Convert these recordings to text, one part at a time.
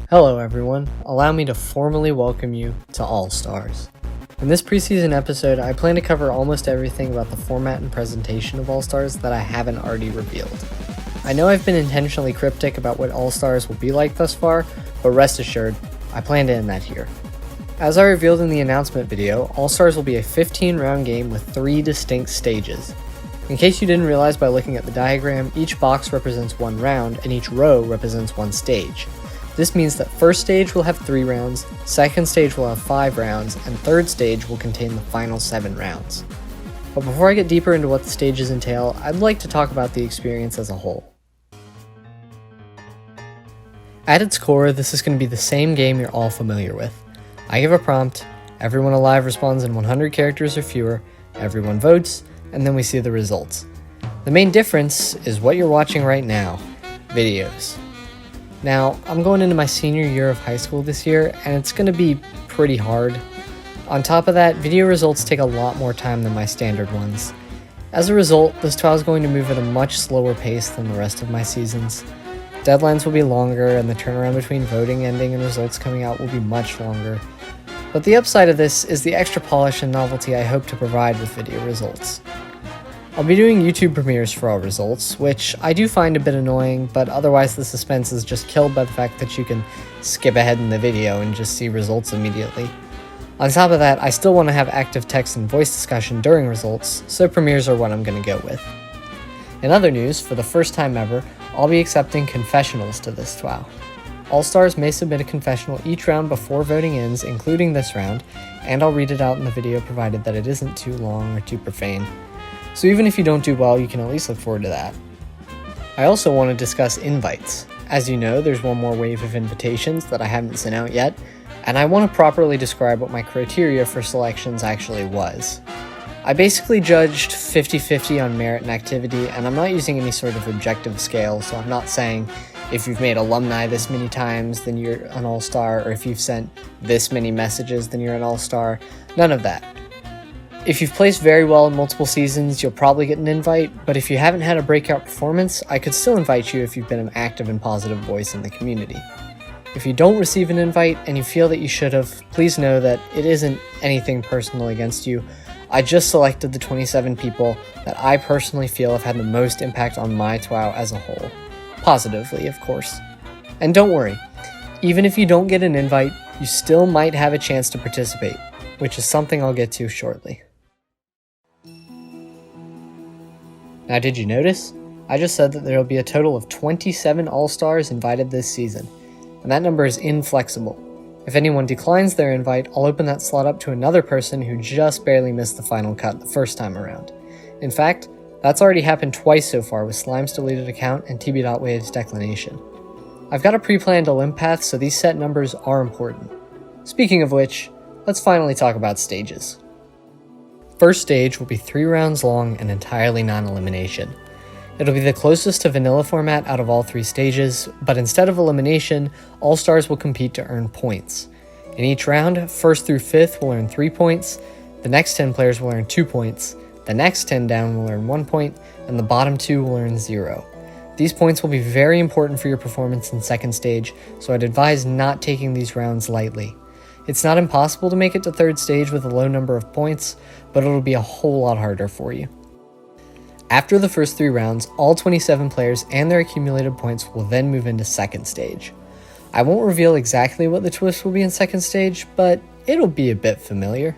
Hello everyone, allow me to formally welcome you to All Stars. In this preseason episode, I plan to cover almost everything about the format and presentation of All Stars that I haven't already revealed. I know I've been intentionally cryptic about what All Stars will be like thus far, but rest assured, I plan to end that here. As I revealed in the announcement video, All Stars will be a 15-round game with 3 distinct stages. In case you didn't realize by looking at the diagram, each box represents one round and each row represents one stage. This means that first stage will have 3 rounds, second stage will have 5 rounds, and third stage will contain the final 7 rounds. But before I get deeper into what the stages entail, I'd like to talk about the experience as a whole. At its core, this is going to be the same game you're all familiar with. I give a prompt, everyone alive responds in 100 characters or fewer, everyone votes, and then we see the results. The main difference is what you're watching right now, videos. Now, I'm going into my senior year of high school this year, and it's going to be pretty hard. On top of that, video results take a lot more time than my standard ones. As a result, this TWOW is going to move at a much slower pace than the rest of my seasons. Deadlines will be longer, and the turnaround between voting ending and results coming out will be much longer. But the upside of this is the extra polish and novelty I hope to provide with video results. I'll be doing YouTube premieres for all results, which I do find a bit annoying, but otherwise the suspense is just killed by the fact that you can skip ahead in the video and just see results immediately. On top of that, I still want to have active text and voice discussion during results, so premieres are what I'm going to go with. In other news, for the first time ever, I'll be accepting confessionals to this TWOW. All-Stars may submit a confessional each round before voting ends, including this round, and I'll read it out in the video provided that it isn't too long or too profane. So even if you don't do well, you can at least look forward to that. I also want to discuss invites. As you know, there's one more wave of invitations that I haven't sent out yet, and I want to properly describe what my criteria for selections actually was. I basically judged 50-50 on merit and activity, and I'm not using any sort of objective scale, so I'm not saying if you've made alumni this many times, then you're an all-star, or if you've sent this many messages, then you're an all-star. None of that. If you've placed very well in multiple seasons, you'll probably get an invite, but if you haven't had a breakout performance, I could still invite you if you've been an active and positive voice in the community. If you don't receive an invite and you feel that you should have, please know that it isn't anything personal against you. I just selected the 27 people that I personally feel have had the most impact on my TWOW as a whole. Positively, of course. And don't worry, even if you don't get an invite, you still might have a chance to participate, which is something I'll get to shortly. Now, did you notice? I just said that there will be a total of 27 All-Stars invited this season, and that number is inflexible. If anyone declines their invite, I'll open that slot up to another person who just barely missed the final cut the first time around. In fact, that's already happened twice so far with Slime's deleted account and TB.Wave's declination. I've got a pre-planned Olymp path, so these set numbers are important. Speaking of which, let's finally talk about stages. First stage will be 3 rounds long and entirely non-elimination. It'll be the closest to vanilla format out of all 3 stages, but instead of elimination, all stars will compete to earn points. In each round, 1st through 5th will earn 3 points, the next 10 players will earn 2 points, the next 10 down will earn 1 point, and the bottom 2 will earn 0. These points will be very important for your performance in second stage, so I'd advise not taking these rounds lightly. It's not impossible to make it to third stage with a low number of points, but it'll be a whole lot harder for you. After the first 3 rounds, all 27 players and their accumulated points will then move into second stage. I won't reveal exactly what the twist will be in second stage, but it'll be a bit familiar.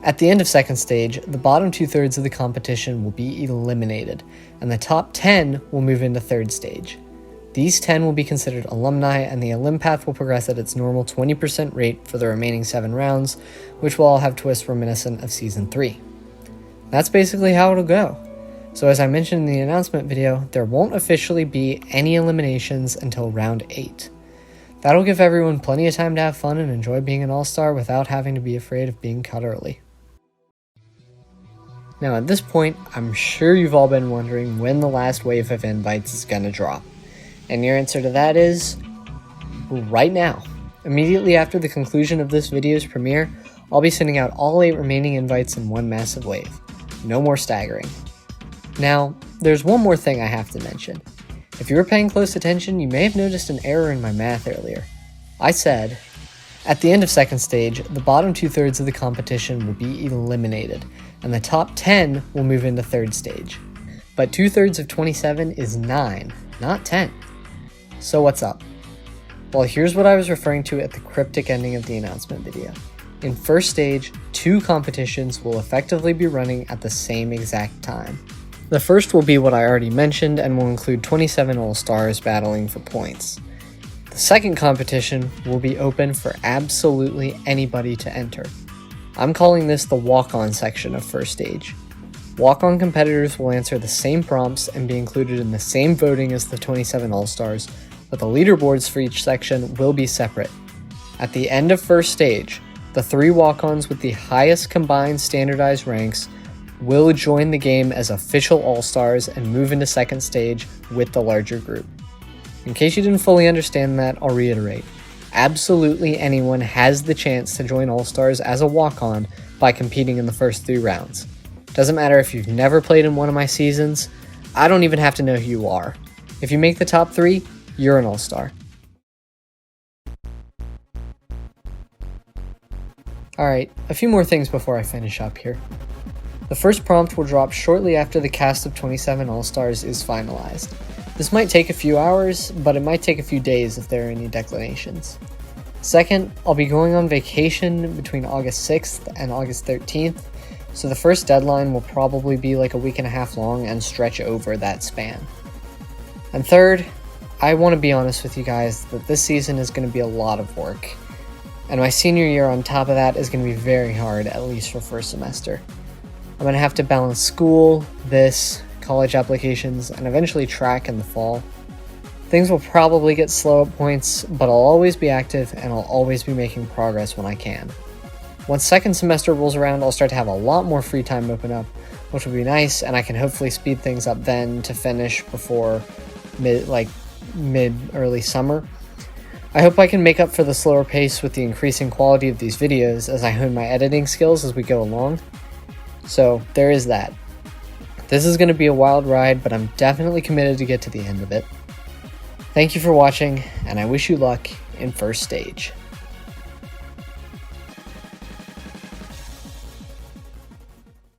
At the end of second stage, the bottom 2/3 of the competition will be eliminated, and the top 10 will move into third stage. These 10 will be considered alumni, and the Olymp path will progress at its normal 20% rate for the remaining 7 rounds, which will all have twists reminiscent of Season 3. That's basically how it'll go. So as I mentioned in the announcement video, there won't officially be any eliminations until round 8. That'll give everyone plenty of time to have fun and enjoy being an all-star without having to be afraid of being cut early. Now at this point, I'm sure you've all been wondering when the last wave of invites is gonna drop. And your answer to that is right now. Immediately after the conclusion of this video's premiere, I'll be sending out all 8 remaining invites in one massive wave. No more staggering. Now, there's one more thing I have to mention. If you were paying close attention, you may have noticed an error in my math earlier. I said, at the end of second stage, the bottom 2/3 of the competition will be eliminated, and the top 10 will move into third stage. But 2/3 of 27 is 9, not 10. So what's up? Well, here's what I was referring to at the cryptic ending of the announcement video. In first stage, 2 competitions will effectively be running at the same exact time. The first will be what I already mentioned and will include 27 All-Stars battling for points. The second competition will be open for absolutely anybody to enter. I'm calling this the walk-on section of first stage. Walk-on competitors will answer the same prompts and be included in the same voting as the 27 All-Stars, but the leaderboards for each section will be separate. At the end of first stage, the 3 walk-ons with the highest combined standardized ranks will join the game as official All-Stars and move into second stage with the larger group. In case you didn't fully understand that, I'll reiterate. Absolutely anyone has the chance to join All-Stars as a walk-on by competing in the first 3 rounds. Doesn't matter if you've never played in one of my seasons, I don't even have to know who you are. If you make the top 3, you're an All-Star. Alright, a few more things before I finish up here. The first prompt will drop shortly after the cast of 27 All-Stars is finalized. This might take a few hours, but it might take a few days if there are any declinations. Second, I'll be going on vacation between August 6th and August 13th, so the first deadline will probably be like a week and a half long and stretch over that span. And third, I want to be honest with you guys that this season is going to be a lot of work, and my senior year on top of that is going to be very hard, at least for first semester. I'm going to have to balance school, this, college applications, and eventually track in the fall. Things will probably get slow at points, but I'll always be active and I'll always be making progress when I can. Once second semester rolls around, I'll start to have a lot more free time open up, which will be nice, and I can hopefully speed things up then to finish before mid-early summer. I hope I can make up for the slower pace with the increasing quality of these videos as I hone my editing skills as we go along. So there is that. This is going to be a wild ride, but I'm definitely committed to get to the end of it. Thank you for watching, and I wish you luck in first stage.